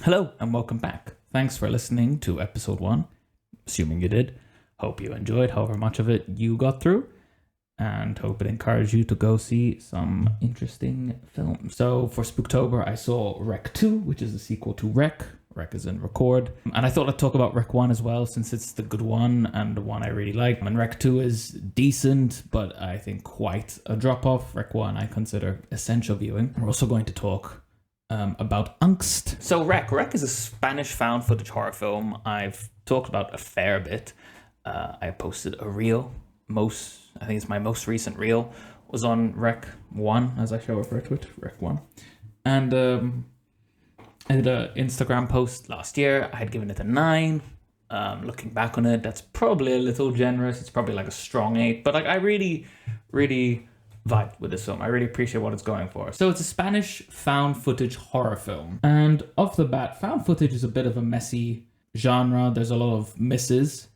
Hello and welcome back. Thanks for listening to episode 1, assuming you did. Hope you enjoyed however much of it you got through, and hope it encouraged you to go see some interesting films. So for Spooktober, I saw Rec 2, which is the sequel to Rec. Rec is in record. And I thought I'd talk about Rec 1 as well, since it's the good one and the one I really like. And Rec 2 is decent, but I think quite a drop-off. Rec 1 I consider essential viewing. We're also going to talk about Angst. So Rec is a Spanish found footage horror film I've talked about a fair bit. I posted a reel. I think it's my most recent reel was on Rec 1, as I shall refer to it, Rec 1. And I did an Instagram post last year. I had given it a 9. Looking back on it, that's probably a little generous. It's probably like a strong 8. But like I really vibe with this film. I really appreciate what it's going for. So it's a Spanish found footage horror film. And off the bat, found footage is a bit of a messy genre. There's a lot of misses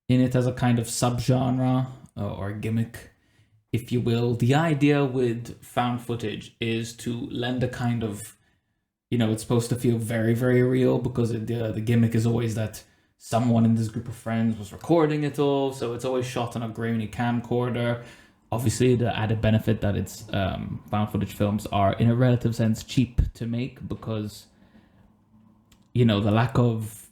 in it as a kind of subgenre or gimmick, if you will. The idea with found footage is to lend a kind of, it's supposed to feel very, very real because the gimmick is always that someone in this group of friends was recording it all. So it's always shot on a grainy camcorder. Obviously, the added benefit that it's found footage films are, in a relative sense, cheap to make because, the lack of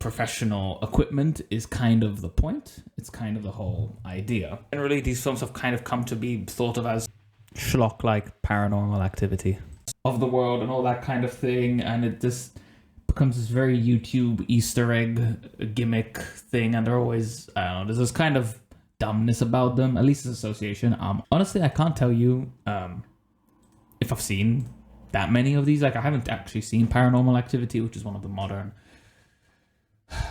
professional equipment is kind of the point. It's kind of the whole idea. Generally, these films have kind of come to be thought of as schlock like Paranormal Activity of the world and all that kind of thing. And it just becomes this very YouTube Easter egg gimmick thing. And they're always, there's this kind of dumbness about them, at least as association. Honestly, I can't tell you if I've seen that many of these. Like, I haven't actually seen Paranormal Activity, which is one of the modern,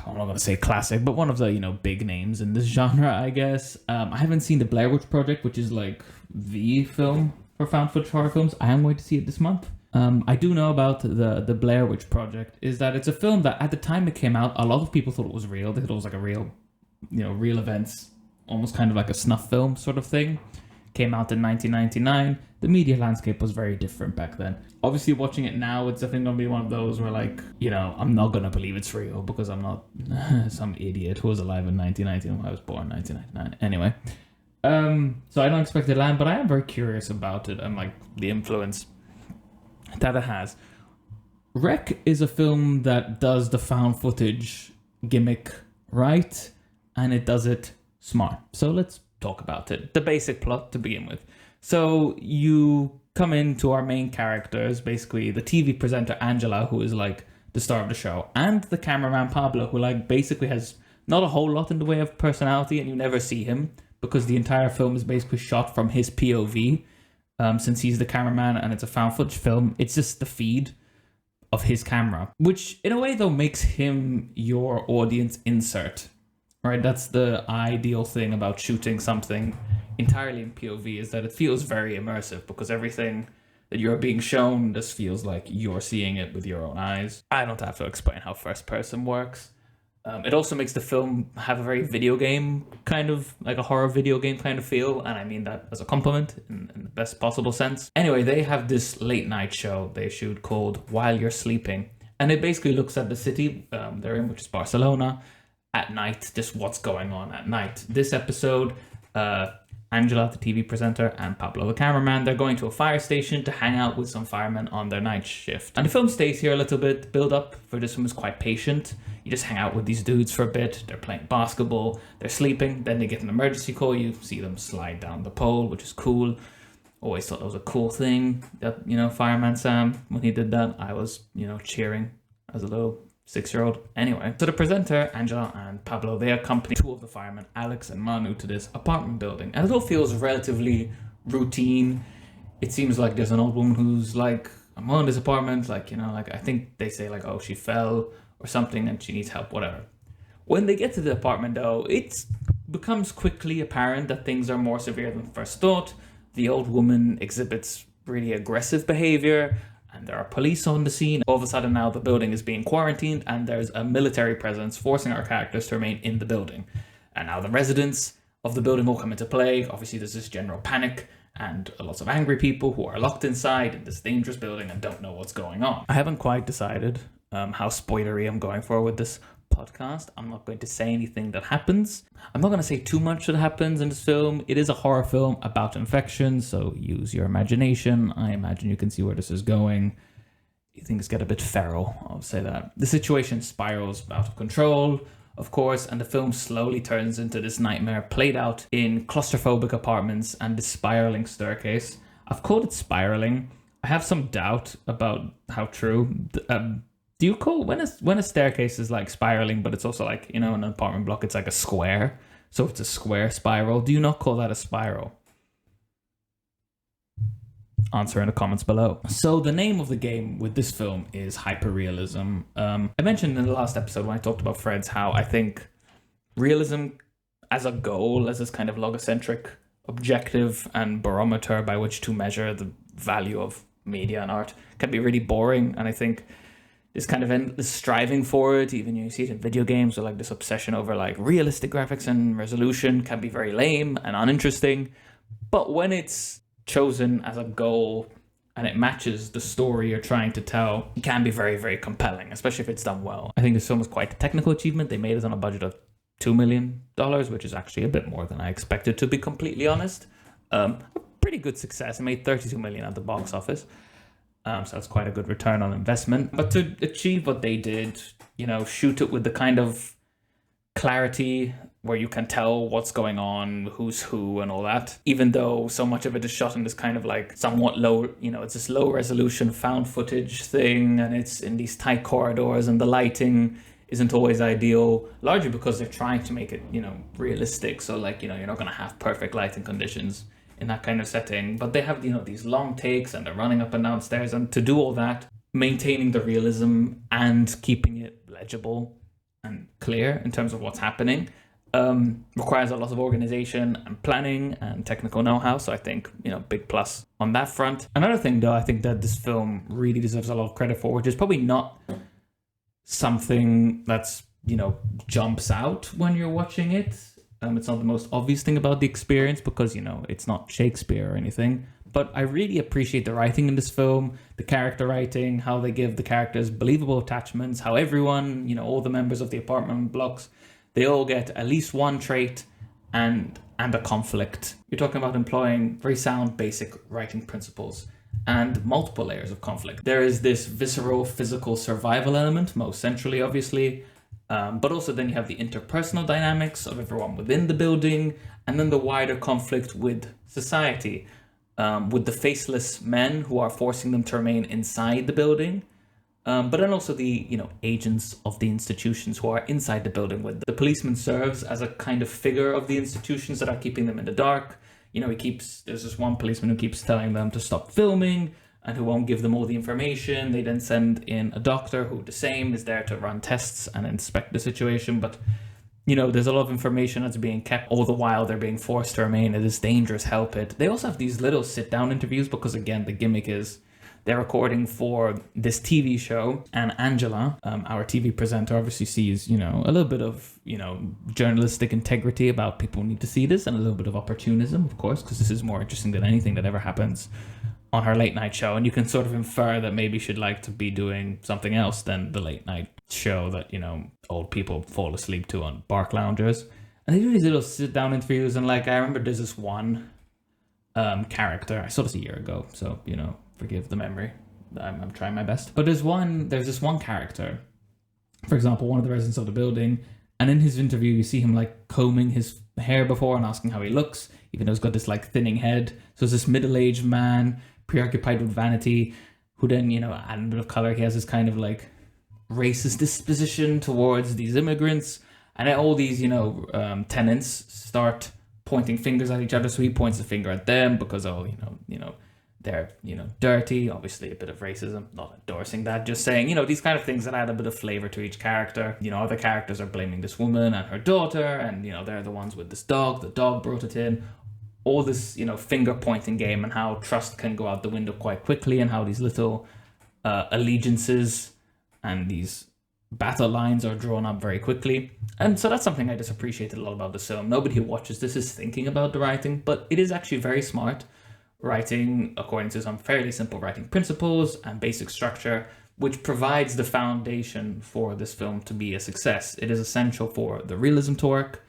I'm not going to say classic, but one of the, big names in this genre, I guess. I haven't seen The Blair Witch Project, which is like the film for found footage horror films. I am going to see it this month. I do know about the Blair Witch Project is that it's a film that at the time it came out, a lot of people thought it was real. They thought it was like a real, real events, almost kind of like a snuff film sort of thing. Came out in 1999. The media landscape was very different back then. Obviously, watching it now, it's definitely going to be one of those where, like, I'm not going to believe it's real because I'm not some idiot who was alive in 1990 when I was born in 1999. Anyway, so I don't expect it to land, but I am very curious about it and, like, the influence that it has. Rec is a film that does the found footage gimmick right, and it does it smart. So let's talk about it. The basic plot to begin with. So you come into our main characters, basically the TV presenter Angela, who is like the star of the show, and the cameraman Pablo, who like basically has not a whole lot in the way of personality, and you never see him because the entire film is basically shot from his POV. Since he's the cameraman and it's a found footage film, it's just the feed of his camera, which in a way though makes him your audience insert. Right, that's the ideal thing about shooting something entirely in POV, is that it feels very immersive because everything that you're being shown just feels like you're seeing it with your own eyes. I don't have to explain how first person works. It also makes the film have a very video game kind of, like a horror video game kind of feel, and I mean that as a compliment in the best possible sense. Anyway, they have this late night show they shoot called While You're Sleeping, and it basically looks at the city they're in, which is Barcelona, at night, just what's going on at night. This episode, Angela, the TV presenter, and Pablo, the cameraman, they're going to a fire station to hang out with some firemen on their night shift. And the film stays here a little bit. The build up for this film is quite patient. You just hang out with these dudes for a bit. They're playing basketball. They're sleeping. Then they get an emergency call. You see them slide down the pole, which is cool. Always thought that was a cool thing that, Fireman Sam, when he did that, I was, cheering as a little 6-year-old. Anyway, so the presenter, Angela and Pablo, they accompany 2 of the firemen, Alex and Manu, to this apartment building. And it all feels relatively routine. It seems like there's an old woman who's like, I'm on this apartment, like, I think they say like, oh, she fell or something and she needs help, whatever. When they get to the apartment though, it becomes quickly apparent that things are more severe than first thought. The old woman exhibits really aggressive behavior, and there are police on the scene. All of a sudden now the building is being quarantined and there's a military presence forcing our characters to remain in the building. And now the residents of the building all come into play. Obviously there's this general panic and lots of angry people who are locked inside in this dangerous building and don't know what's going on. I haven't quite decided how spoilery I'm going for with this podcast. I'm not going to say anything that happens. I'm not going to say too much that happens in this film. It is a horror film about infection, so use your imagination. I imagine you can see where this is going. Things get a bit feral, I'll say that. The situation spirals out of control, of course, and the film slowly turns into this nightmare played out in claustrophobic apartments and this spiraling staircase. I've called it spiraling. I have some doubt about how true. Do you call when a staircase is like spiraling, but it's also like, you know, an apartment block, it's like a square, so it's a square spiral. Do you not call that a spiral? Answer in the comments below. So the name of the game with this film is hyperrealism. I mentioned in the last episode when I talked about Fred's how I think realism as a goal, as this kind of logocentric objective and barometer by which to measure the value of media and art, can be really boring. And I think this kind of endless striving for it, even you see it in video games, or like this obsession over like realistic graphics and resolution, can be very lame and uninteresting. But when it's chosen as a goal and it matches the story you're trying to tell, it can be very, very compelling, especially if it's done well. I think this film was quite a technical achievement. They made it on a budget of $2 million, which is actually a bit more than I expected, to be completely honest. A pretty good success. It made $32 million at the box office. So that's quite a good return on investment. But to achieve what they did, you know, shoot it with the kind of clarity where you can tell what's going on, who's who and all that, even though so much of it is shot in this kind of like somewhat low, you know, it's this low resolution found footage thing, and it's in these tight corridors, and the lighting isn't always ideal, largely because they're trying to make it, you know, realistic. So like, you know, you're not going to have perfect lighting conditions in that kind of setting, but they have, you know, these long takes and they're running up and down stairs, and to do all that, maintaining the realism and keeping it legible and clear in terms of what's happening, requires a lot of organization and planning and technical know-how. So I think, you know, big plus on that front. Another thing though, I think that this film really deserves a lot of credit for, which is probably not something that's, you know, jumps out when you're watching it. It's not the most obvious thing about the experience because, you know, it's not Shakespeare or anything. But I really appreciate the writing in this film, the character writing, how they give the characters believable attachments, how everyone, you know, all the members of the apartment blocks, they all get at least one trait and a conflict. You're talking about employing very sound, basic writing principles and multiple layers of conflict. There is this visceral, physical survival element, most centrally, obviously, but also then you have the interpersonal dynamics of everyone within the building, and then the wider conflict with society, with the faceless men who are forcing them to remain inside the building, but then also the, you know, agents of the institutions who are inside the building with them. The policeman serves as a kind of figure of the institutions that are keeping them in the dark. You know, there's this one policeman who keeps telling them to stop filming and who won't give them all the information. They then send in a doctor who the same is there to run tests and inspect the situation. But, you know, there's a lot of information that's being kept all the while they're being forced to remain in this dangerous hell pit. They also have these little sit-down interviews because, again, the gimmick is they're recording for this TV show, and Angela, our TV presenter, obviously sees, you know, a little bit of, you know, journalistic integrity about people need to see this, and a little bit of opportunism, of course, because this is more interesting than anything that ever happens on her late night show. And you can sort of infer that maybe she'd like to be doing something else than the late night show that, you know, old people fall asleep to on bark loungers. And they do these little sit down interviews, and like I remember there's this one character, I saw this a year ago, so, you know, forgive the memory. I'm trying my best. But there's this one character, for example, one of the residents of the building, and in his interview you see him like combing his hair before and asking how he looks, even though he's got this like thinning head. So it's this middle-aged man preoccupied with vanity who then, you know, add a bit of color. He has this kind of like racist disposition towards these immigrants, and then all these, you know, tenants start pointing fingers at each other. So he points the finger at them because, oh, you know, they're, you know, dirty. Obviously a bit of racism, not endorsing that, just saying, you know, these kind of things that add a bit of flavor to each character. You know, other characters are blaming this woman and her daughter, and, you know, they're the ones with this dog, the dog brought it in. All this, you know, finger pointing game, and how trust can go out the window quite quickly, and how these little allegiances and these battle lines are drawn up very quickly. And so that's something I just appreciated a lot about the film. Nobody who watches this is thinking about the writing, but it is actually very smart writing according to some fairly simple writing principles and basic structure which provides the foundation for this film to be a success. It is essential for the realism to work,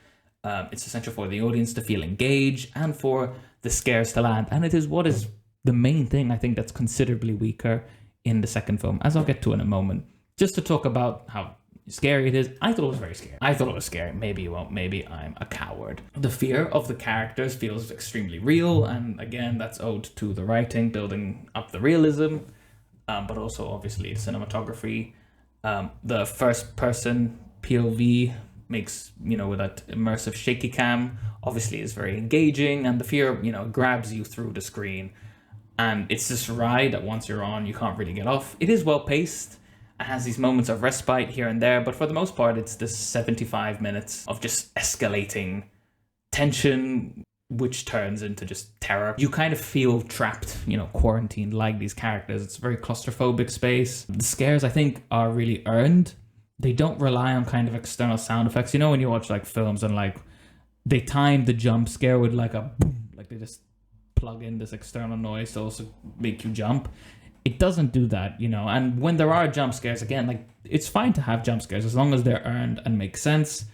it's essential for the audience to feel engaged, and for the scares to land. And it is what is the main thing I think that's considerably weaker in the second film, as I'll get to in a moment. Just to talk about how scary it is, I thought it was very scary. I thought it was scary. Maybe you won't. Maybe I'm a coward. The fear of the characters feels extremely real, and again, that's owed to the writing, building up the realism, but also obviously the cinematography. The first person POV makes, with that immersive shaky cam, obviously is very engaging, and the fear, grabs you through the screen. And it's this ride that once you're on, you can't really get off. It is well paced. It has these moments of respite here and there, but for the most part, it's this 75 minutes of just escalating tension, which turns into just terror. You kind of feel trapped, quarantined like these characters. It's a very claustrophobic space. The scares, I think, are really earned. They don't rely on kind of external sound effects. When you watch like films and like they time the jump scare with like a boom, like they just plug in this external noise to also make you jump. It doesn't do that, and when there are jump scares, again, like it's fine to have jump scares as long as they're earned and make sense.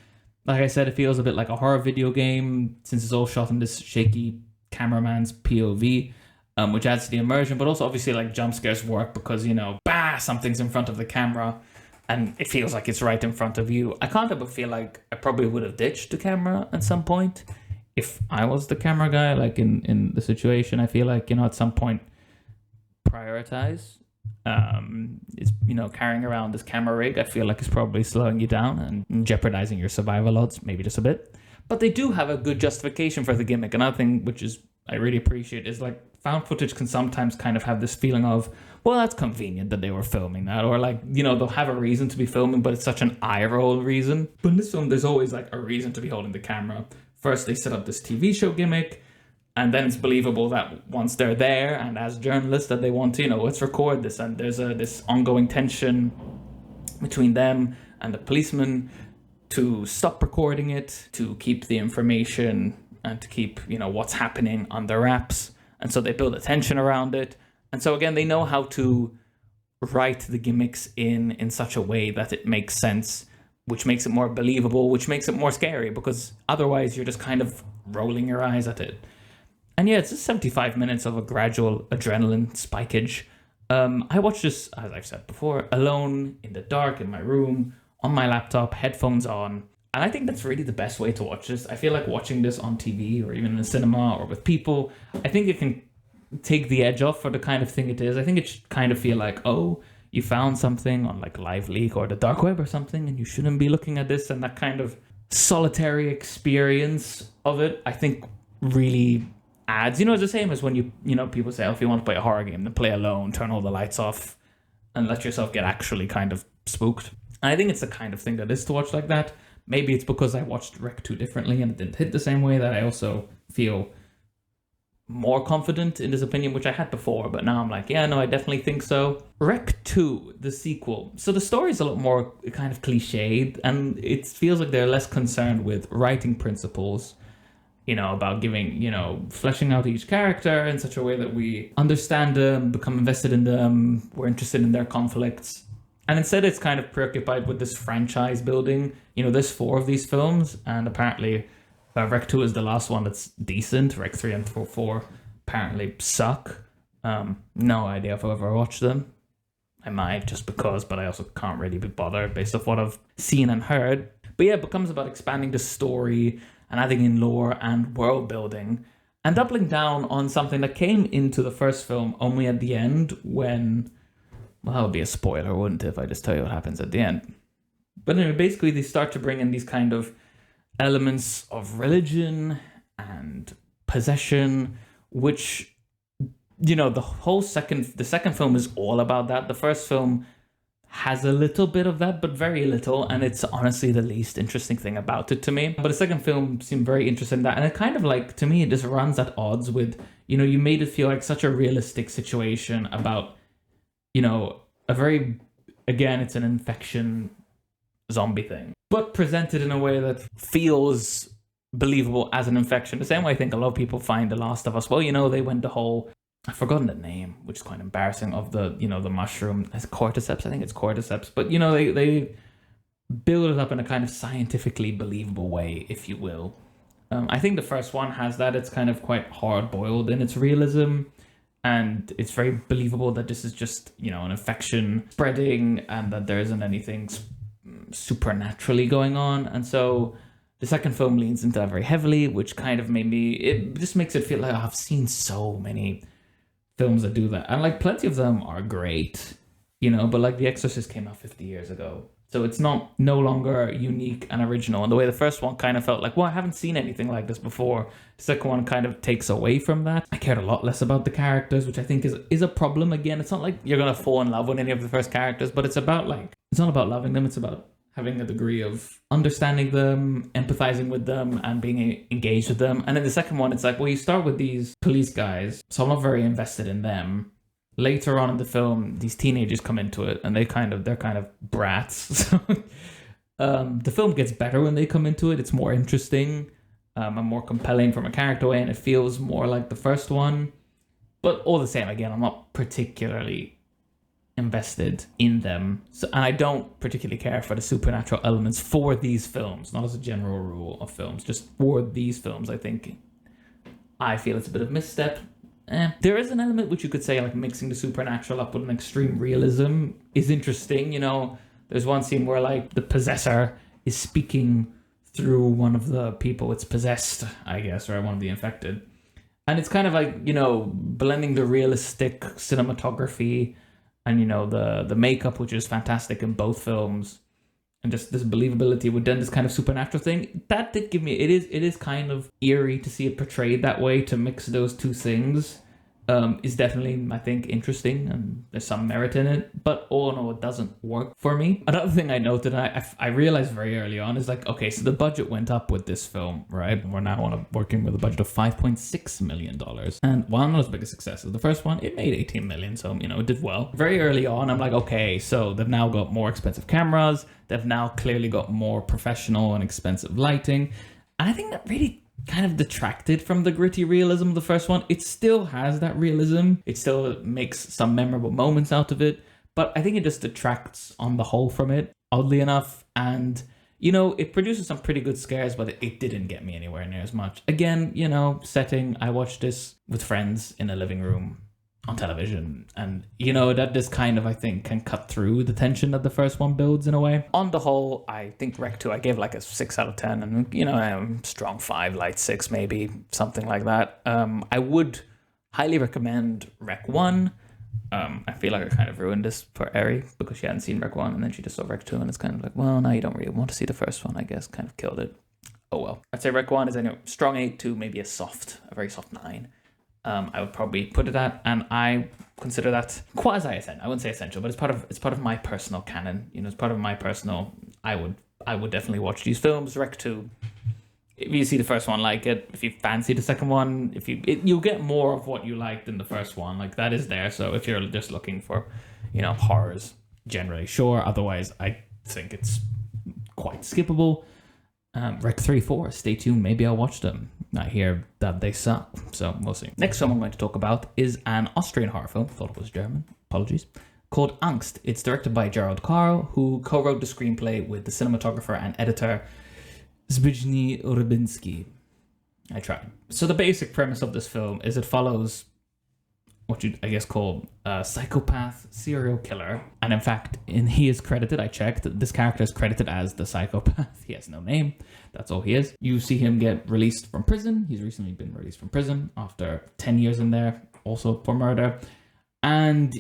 Like I said, it feels a bit like a horror video game since it's all shot in this shaky cameraman's POV, which adds to the immersion, but also obviously like jump scares work because, something's in front of the camera and it feels like it's right in front of you. I can't help but feel like I probably would have ditched the camera at some point if I was the camera guy, like in the situation. I feel like, at some point, prioritize. It's carrying around this camera rig, I feel like, is probably slowing you down and jeopardizing your survival odds maybe just a bit. But they do have a good justification for the gimmick. Another thing which is I really appreciate is like found footage can sometimes kind of have this feeling of, well, that's convenient that they were filming that, or like, they'll have a reason to be filming, but it's such an eye roll reason. But in this film, there's always like a reason to be holding the camera. First, they set up this TV show gimmick, and then it's believable that once they're there, and as journalists, that they want to, let's record this. And there's this ongoing tension between them and the policeman to stop recording it, to keep the information, and to keep, what's happening under wraps. And so they build a tension around it. And so again, they know how to write the gimmicks in such a way that it makes sense, which makes it more believable, which makes it more scary, because otherwise you're just kind of rolling your eyes at it. And yeah, it's just 75 minutes of a gradual adrenaline spikeage. I watched this, as I've said before, alone, in the dark, in my room, on my laptop, headphones on. And I think that's really the best way to watch this. I feel like watching this on TV or even in a cinema or with people, I think it can take the edge off for the kind of thing it is. I think it should kind of feel like, oh, you found something on like Live Leak or the dark web or something, and you shouldn't be looking at this. And that kind of solitary experience of it, I think, really adds. It's the same as when you people say, oh, if you want to play a horror game, then play alone, turn all the lights off, and let yourself get actually kind of spooked. And I think it's the kind of thing that is to watch like that. Maybe it's because I watched Rec 2 differently and it didn't hit the same way, that I also feel more confident in this opinion, which I had before, but now I'm like, yeah, no, I definitely think so. Rec 2, the sequel. So the story is a lot more kind of cliched, and it feels like they're less concerned with writing principles, about giving, fleshing out each character in such a way that we understand them, become invested in them, we're interested in their conflicts. And instead it's kind of preoccupied with this franchise building. There's 4 of these films, and apparently Rec 2 is the last one that's decent. Rec 3 and 4 apparently suck. No idea if I've ever watched them. I might, just because, but I also can't really be bothered based off what I've seen and heard. But yeah, it becomes about expanding the story and adding in lore and world building, and doubling down on something that came into the first film only at the end when... Well, that would be a spoiler, wouldn't it, if I just tell you what happens at the end? But anyway, basically they start to bring in these kind of elements of religion and possession, which, the second film is all about that. The first film has a little bit of that, but very little, and it's honestly the least interesting thing about it to me. But the second film seemed very interested in that, and it kind of like, to me, it just runs at odds with, you made it feel like such a realistic situation about, a very, again, it's an infection zombie thing, but presented in a way that feels believable as an infection. The same way I think a lot of people find The Last of Us, well, they went the whole I've forgotten the name, which is quite embarrassing, of the, the mushroom. It's cordyceps, I think it's cordyceps. But, they build it up in a kind of scientifically believable way, if you will. I think the first one has that. It's kind of quite hard-boiled in its realism, and it's very believable that this is just, an infection spreading and that there isn't anything supernaturally going on. And so the second film leans into that very heavily, which kind of it just makes it feel like I've seen so many films that do that. And like plenty of them are great, but like The Exorcist came out 50 years ago. So it's no longer unique and original. And the way the first one kind of felt like, well, I haven't seen anything like this before. The second one kind of takes away from that. I cared a lot less about the characters, which I think is a problem. Again, it's not like you're going to fall in love with any of the first characters, but it's not about loving them. It's about having a degree of understanding them, empathizing with them, and being engaged with them. And in the second one, it's like, well, you start with these police guys, so I'm not very invested in them. Later on in the film, these teenagers come into it, and they're kind of brats. So, the film gets better when they come into it. It's more interesting and more compelling from a character way, and it feels more like the first one. But all the same, again, I'm not particularly invested in them. And I don't particularly care for the supernatural elements for these films, not as a general rule of films. Just for these films, I feel it's a bit of a misstep. There is an element which you could say, like, mixing the supernatural up with an extreme realism is interesting. There's one scene where, like, the possessor is speaking through one of the people it's possessed, I guess, or one of the infected. And it's kind of like, blending the realistic cinematography and, the makeup, which is fantastic in both films, and just this believability with then this kind of supernatural thing. That did give me, it is kind of eerie to see it portrayed that way. To mix those two things is definitely, I think, interesting, and there's some merit in it. But all in all, it doesn't work for me. Another thing I noted, I realized very early on, is like, okay, so the budget went up with this film, right? We're now working with a budget of $5.6 million. And while not as big a success as the first one, it made $18 million, so, it did well. Very early on, I'm like, okay, so they've now got more expensive cameras. They've now clearly got more professional and expensive lighting. And I think that really kind of detracted from the gritty realism of the first one. It still has that realism. It still makes some memorable moments out of it. But I think it just detracts on the whole from it, oddly enough. And, it produces some pretty good scares, but it didn't get me anywhere near as much. Again, setting, I watched this with friends in a living room on television, and that this kind of, I think, can cut through the tension that the first one builds in a way. On the whole, I think Rec 2, I gave like a 6 out of 10, and strong 5, light 6 maybe, something like that. I would highly recommend Rec 1. I feel like I kind of ruined this for Eri because she hadn't seen Rec 1 and then she just saw Rec 2, and it's kind of like, well, now you don't really want to see the first one, I guess. Kind of killed it. Oh well. I'd say Rec 1 is anyway strong 8 to maybe a very soft 9. I would probably put it at, and I consider that quasi-essential. I wouldn't say essential, but it's part of my personal canon. It's part of my personal. I would definitely watch these films. Rec 2. If you see the first one, like it. If you fancy the second one, you'll get more of what you liked in the first one. Like, that is there. So if you're just looking for, horrors generally, sure. Otherwise, I think it's quite skippable. Rec 3, 4, stay tuned, maybe I'll watch them. I hear that they suck, so we'll see. Next film I'm going to talk about is an Austrian horror film, thought it was German, apologies, called Angst. It's directed by Gerald Karl, who co-wrote the screenplay with the cinematographer and editor Zbigniew Rybinski. I tried. So the basic premise of this film is it follows what you'd, I guess, call a psychopath serial killer. And in fact, he is credited, I checked, this character is credited as the psychopath. He has no name. That's all he is. You see him get released from prison. He's recently been released from prison after 10 years in there, also for murder. And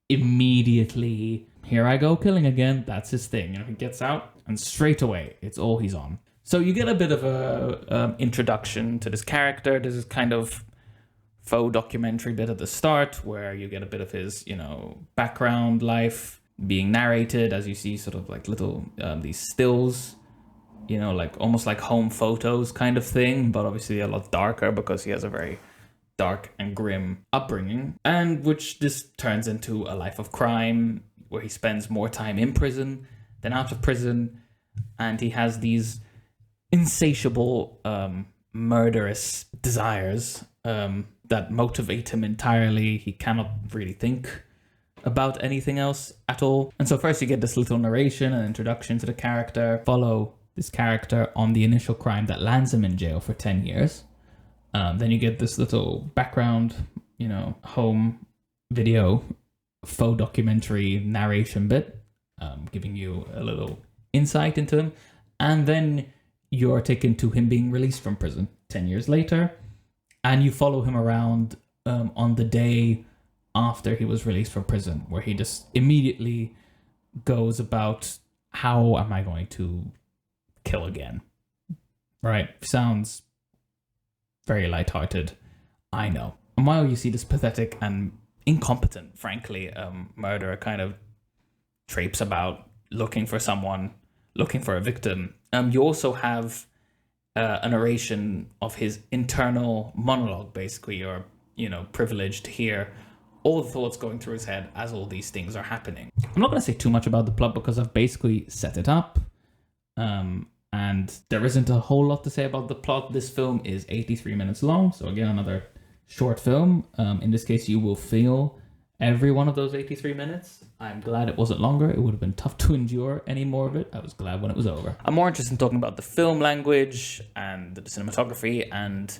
immediately, here I go killing again. That's his thing. He gets out and straight away, it's all he's on. So you get a bit of a introduction to this character. This is kind of faux documentary bit at the start where you get a bit of his, background life being narrated as you see sort of like little, these stills, like almost like home photos kind of thing, but obviously a lot darker because he has a very dark and grim upbringing, and which this turns into a life of crime where he spends more time in prison than out of prison, and he has these insatiable, murderous desires, that motivate him entirely. He cannot really think about anything else at all. And so first you get this little narration and introduction to the character, follow this character on the initial crime that lands him in jail for 10 years. Then you get this little background, home video, faux documentary narration bit, giving you a little insight into him. And then you're taken to him being released from prison 10 years later. And you follow him around on the day after he was released from prison, where he just immediately goes about, how am I going to kill again? Right? Sounds very lighthearted, I know. And while you see this pathetic and incompetent, frankly, murderer kind of traipse about looking for someone, looking for a victim, you also have a narration of his internal monologue. Basically, you're privileged to hear all the thoughts going through his head as all these things are happening. I'm not going to say too much about the plot because I've basically set it up. And there isn't a whole lot to say about the plot. This film is 83 minutes long. So again, another short film. In this case, you will feel every one of those 83 minutes. I'm glad it wasn't longer. It would have been tough to endure any more of it. I was glad when it was over. I'm more interested in talking about the film language and the cinematography and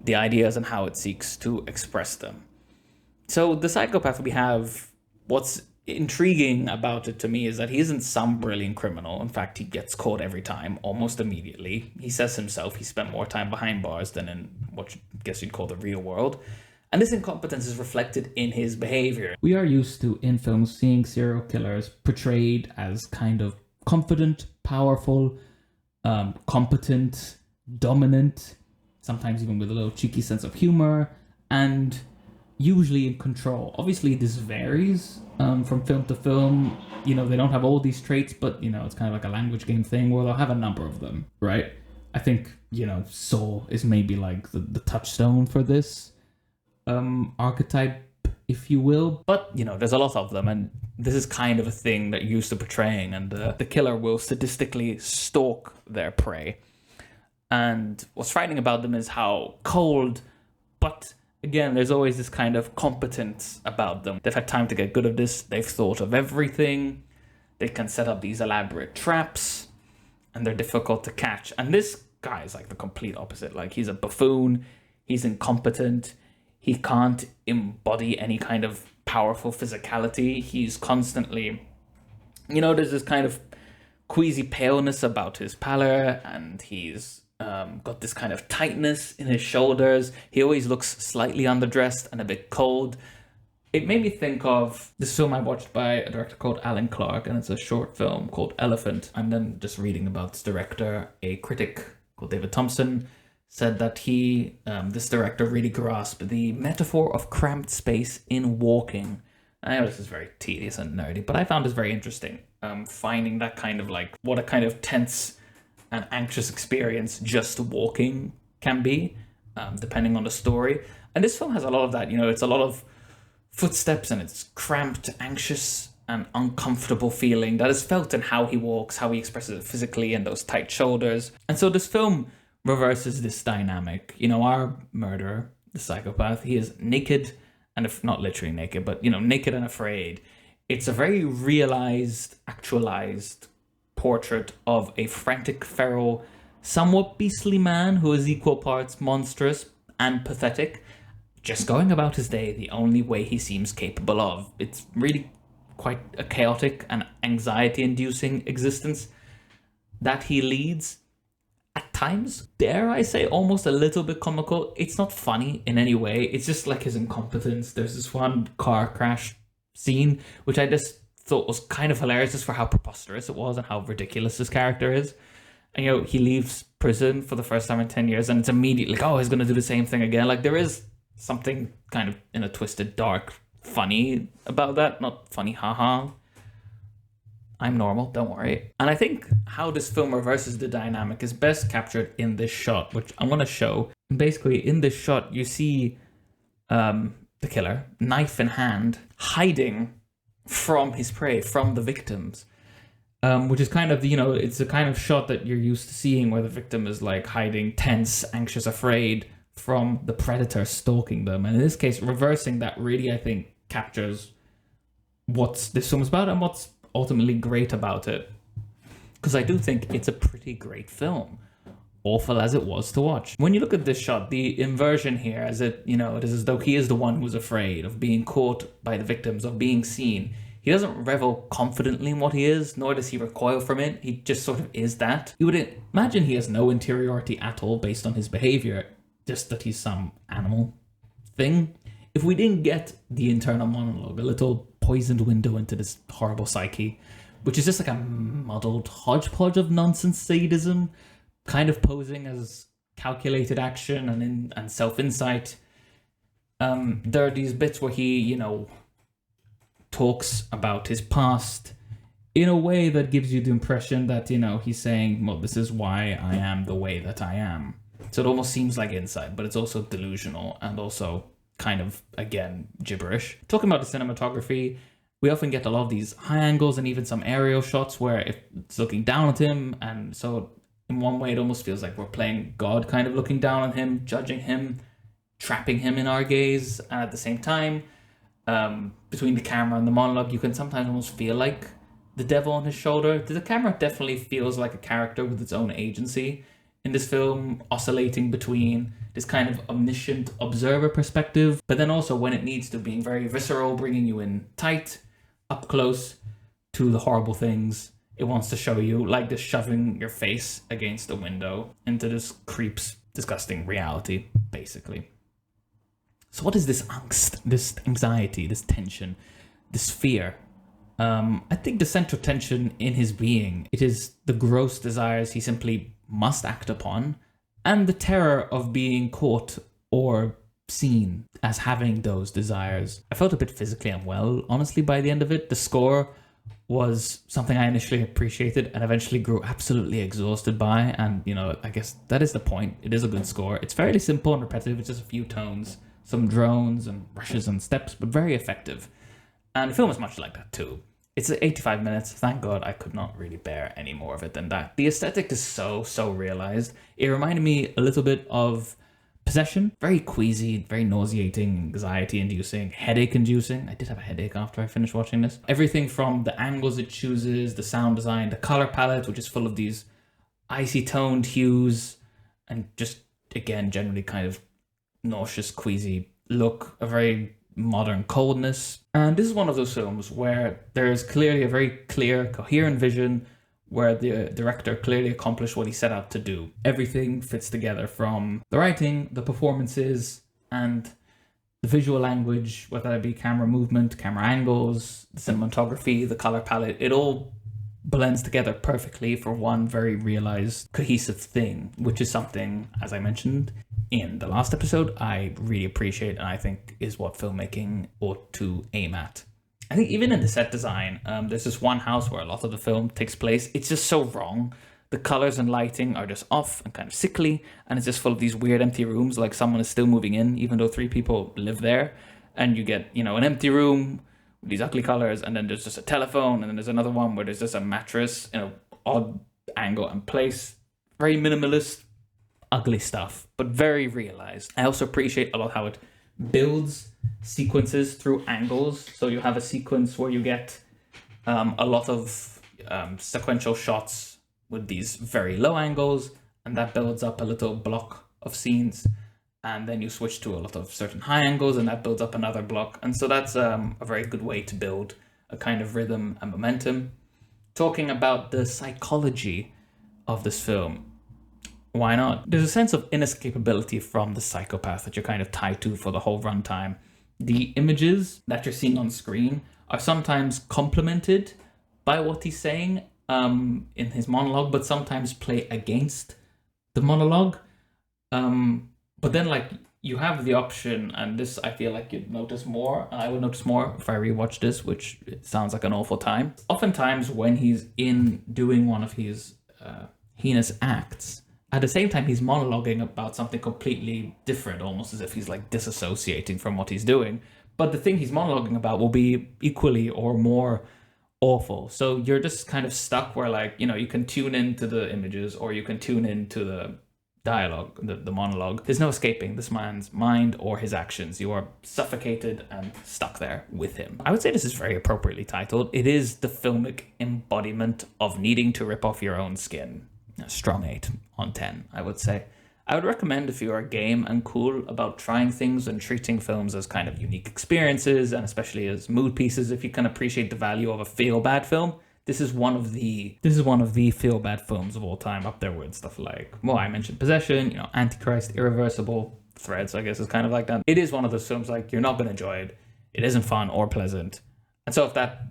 the ideas and how it seeks to express them. So the psychopath we have, what's intriguing about it to me is that he isn't some brilliant criminal. In fact, he gets caught every time, almost immediately. He says himself he spent more time behind bars than in what I guess you'd call the real world. And this incompetence is reflected in his behavior. We are used to, in films, seeing serial killers portrayed as kind of confident, powerful, competent, dominant, sometimes even with a little cheeky sense of humor, and usually in control. Obviously, this varies from film to film. They don't have all these traits, but, it's kind of like a language game thing where they'll have a number of them, right? I think, Saw is maybe like the touchstone for this archetype, if you will. But, there's a lot of them, and this is kind of a thing that you're used to portraying, and the killer will sadistically stalk their prey. And what's frightening about them is how cold, but again, there's always this kind of competence about them. They've had time to get good at this. They've thought of everything. They can set up these elaborate traps, and they're difficult to catch. And this guy is like the complete opposite. Like, he's a buffoon. He's incompetent. He can't embody any kind of powerful physicality. He's constantly, there's this kind of queasy paleness about his pallor, and he's got this kind of tightness in his shoulders. He always looks slightly underdressed and a bit cold. It made me think of this film I watched by a director called Alan Clark, and it's a short film called Elephant. And then just reading about this director, a critic called David Thompson said that this director really grasped the metaphor of cramped space in walking. I know this is very tedious and nerdy, but I found this very interesting. Finding that kind of like, what a kind of tense and anxious experience just walking can be, depending on the story. And this film has a lot of that. It's a lot of footsteps, and it's cramped, anxious, and uncomfortable feeling that is felt in how he walks, how he expresses it physically, and those tight shoulders. And so this film reverses this dynamic. Our murderer, the psychopath, he is naked, and if not literally naked, but naked and afraid. It's a very realized, actualized portrait of a frantic, feral, somewhat beastly man who is equal parts monstrous and pathetic, just going about his day the only way he seems capable of. It's really quite a chaotic and anxiety-inducing existence that he leads. At times, dare I say, almost a little bit comical. It's not funny in any way. It's just like his incompetence. There's this one car crash scene, which I just thought was kind of hilarious just for how preposterous it was and how ridiculous this character is. And, he leaves prison for the first time in 10 years, and it's immediately like, he's going to do the same thing again. Like, there is something kind of in a twisted, dark, funny about that. Not funny, haha. I'm normal, don't worry. And I think how this film reverses the dynamic is best captured in this shot, which I'm going to show. And basically, in this shot, you see the killer, knife in hand, hiding from his prey, from the victims. Which is kind of, it's a kind of shot that you're used to seeing where the victim is like hiding, tense, anxious, afraid from the predator stalking them. And in this case, reversing that really, I think, captures what this film is about and what's ultimately great about it. Because I do think it's a pretty great film, awful as it was to watch. When you look at this shot, the inversion here, as it is as though he is the one who's afraid of being caught by the victims, of being seen. He doesn't revel confidently in what he is, nor does he recoil from it. He just sort of is that. You would imagine he has no interiority at all based on his behavior, just that he's some animal thing. If we didn't get the internal monologue, a little poisoned window into this horrible psyche, which is just like a muddled hodgepodge of nonsense sadism, kind of posing as calculated action and self-insight. There are these bits where he, talks about his past in a way that gives you the impression that, he's saying, well, this is why I am the way that I am. So it almost seems like insight, but it's also delusional and also kind of, again, gibberish. Talking about the cinematography, we often get a lot of these high angles and even some aerial shots where it's looking down at him. And so in one way, it almost feels like we're playing God, kind of looking down on him, judging him, trapping him in our gaze. And at the same time, between the camera and the monologue, you can sometimes almost feel like the devil on his shoulder. The camera definitely feels like a character with its own agency in this film, oscillating between this kind of omniscient observer perspective, but then also when it needs to, being very visceral, bringing you in tight, up close to the horrible things it wants to show you, like just shoving your face against a window into this creep's disgusting reality, basically. So what is this angst, this anxiety, this tension, this fear? I think the central tension in his being, it is the gross desires he simply must act upon, and the terror of being caught or seen as having those desires. I felt a bit physically unwell, honestly, by the end of it. The score was something I initially appreciated and eventually grew absolutely exhausted by, and, I guess that is the point. It is a good score. It's fairly simple and repetitive. It's just a few tones, some drones and rushes and steps, but very effective. And the film is much like that too. It's 85 minutes. Thank God I could not really bear any more of it than that. The aesthetic is so realized. It reminded me a little bit of Possession. Very queasy, very nauseating, anxiety-inducing, headache-inducing. I did have a headache after I finished watching this. Everything from the angles it chooses, the sound design, the color palette, which is full of these icy toned hues, and just, again, generally kind of nauseous, queasy look, a very modern coldness. And this is one of those films where there's clearly a very clear, coherent vision, where the director clearly accomplished what he set out to do. Everything fits together, from the writing, the performances, and the visual language, whether it be camera movement, camera angles, the cinematography, the color palette. It all blends together perfectly for one very realized, cohesive thing, which is something, as I mentioned in the last episode, I really appreciate and I think is what filmmaking ought to aim at. I think even in the set design, there's this one house where a lot of the film takes place. It's just so wrong. The colors and lighting are just off and kind of sickly, and it's just full of these weird empty rooms, like someone is still moving in, even though 3 people live there. And you get, an empty room with these ugly colors, and then there's just a telephone, and then there's another one where there's just a mattress in an odd angle and place. Very minimalist, ugly stuff, but very realized. I also appreciate a lot how it builds sequences through angles. So you have a sequence where you get a lot of sequential shots with these very low angles, and that builds up a little block of scenes, and then you switch to a lot of certain high angles, and that builds up another block. And so that's a very good way to build a kind of rhythm and momentum. Talking about the psychology of this film, why not? There's a sense of inescapability from the psychopath that you're kind of tied to for the whole runtime. The images that you're seeing on screen are sometimes complemented by what he's saying in his monologue, but sometimes play against the monologue. But then, you have the option, and this I feel like you'd notice more, and I would notice more if I rewatch this, which sounds like an awful time. Oftentimes when he's in doing one of his heinous acts, at the same time he's monologuing about something completely different, almost as if he's disassociating from what he's doing. But the thing he's monologuing about will be equally or more awful. So you're just kind of stuck where you can tune into the images, or you can tune into dialogue, the monologue. There's no escaping this man's mind or his actions. You are suffocated and stuck there with him. I would say this is very appropriately titled. It is the filmic embodiment of needing to rip off your own skin. A strong 8 on 10, I would say. I would recommend if you are game and cool about trying things and treating films as kind of unique experiences, and especially as mood pieces, if you can appreciate the value of a feel-bad film. This is one of the feel-bad films of all time, up there with stuff like, well, I mentioned Possession, Antichrist, Irreversible, Threads, I guess is kind of like that. It is one of those films like you're not going to enjoy it. It isn't fun or pleasant. And so if that,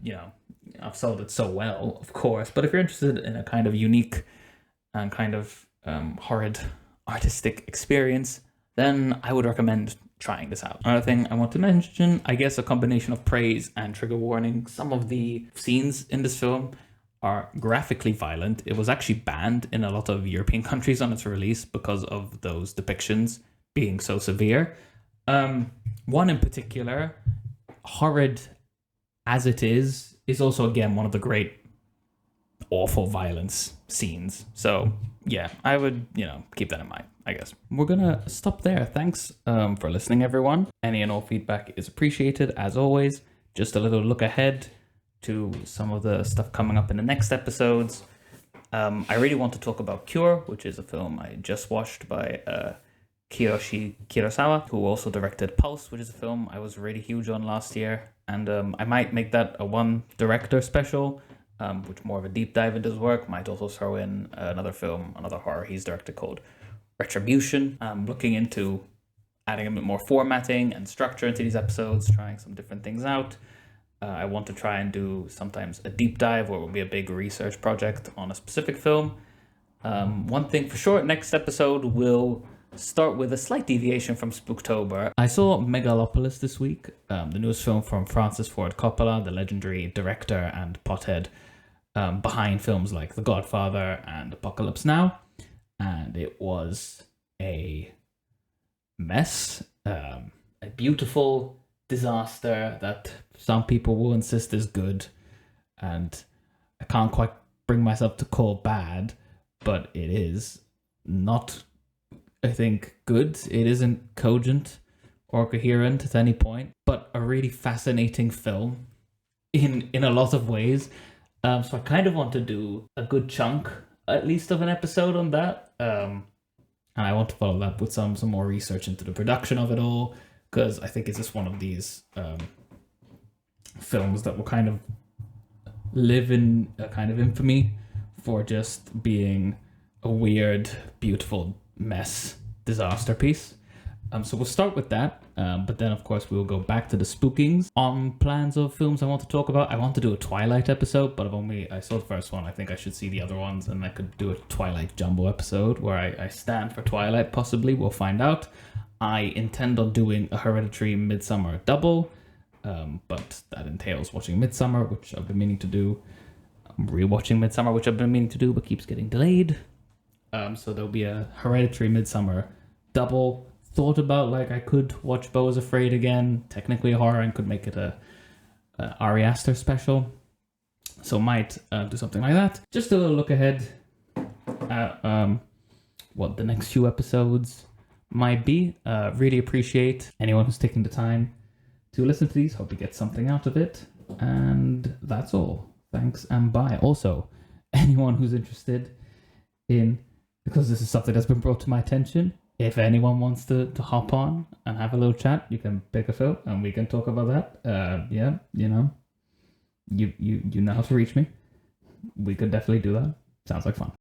I've sold it so well, of course. But if you're interested in a kind of unique and kind of horrid artistic experience, then I would recommend trying this out. Another thing I want to mention, I guess a combination of praise and trigger warning. Some of the scenes in this film are graphically violent. It was actually banned in a lot of European countries on its release because of those depictions being so severe. One in particular, horrid as it is also again one of the great awful violence scenes. So yeah, I would, keep that in mind, I guess. We're gonna stop there. Thanks for listening, everyone. Any and all feedback is appreciated, as always. Just a little look ahead to some of the stuff coming up in the next episodes. I really want to talk about Cure, which is a film I just watched by Kiyoshi Kurosawa, who also directed Pulse, which is a film I was really huge on last year. And I might make that a one director special, which more of a deep dive into his work. Might also throw in another horror he's directed called Retribution. I'm looking into adding a bit more formatting and structure into these episodes, trying some different things out. I want to try and do sometimes a deep dive where it will be a big research project on a specific film. One thing for sure, next episode will start with a slight deviation from Spooktober. I saw Megalopolis this week, the newest film from Francis Ford Coppola, the legendary director and pothead behind films like The Godfather and Apocalypse Now. And it was a mess, a beautiful disaster that some people will insist is good, and I can't quite bring myself to call bad, but it is not, I think, good. It isn't cogent or coherent at any point, but a really fascinating film in a lot of ways. So I kind of want to do a good chunk, at least, of an episode on that. And I want to follow that with some more research into the production of it all, because I think it's just one of these films that will kind of live in a kind of infamy for just being a weird, beautiful mess disaster piece. So we'll start with that, but then of course we'll go back to the spookings. On plans of films I want to talk about, I want to do a Twilight episode, but I saw the first one. I think I should see the other ones, and I could do a Twilight jumbo episode where I stand for Twilight, possibly. We'll find out. I intend on doing a Hereditary Midsummer double, but that entails watching Midsummer, which I've been meaning to do. I'm rewatching Midsummer, which I've been meaning to do, but keeps getting delayed. So there'll be a Hereditary Midsummer double. Thought about, I could watch Beau is Afraid again, technically a horror, and could make it a Ari Aster special. So might do something like that. Just a little look ahead at what the next few episodes might be. Really appreciate anyone who's taking the time to listen to these. Hope you get something out of it. And that's all. Thanks and bye. Also, anyone who's interested in, because this is something that's been brought to my attention, if anyone wants to hop on and have a little chat, you can pick a film and we can talk about that. You know how to reach me. We could definitely do that. Sounds like fun.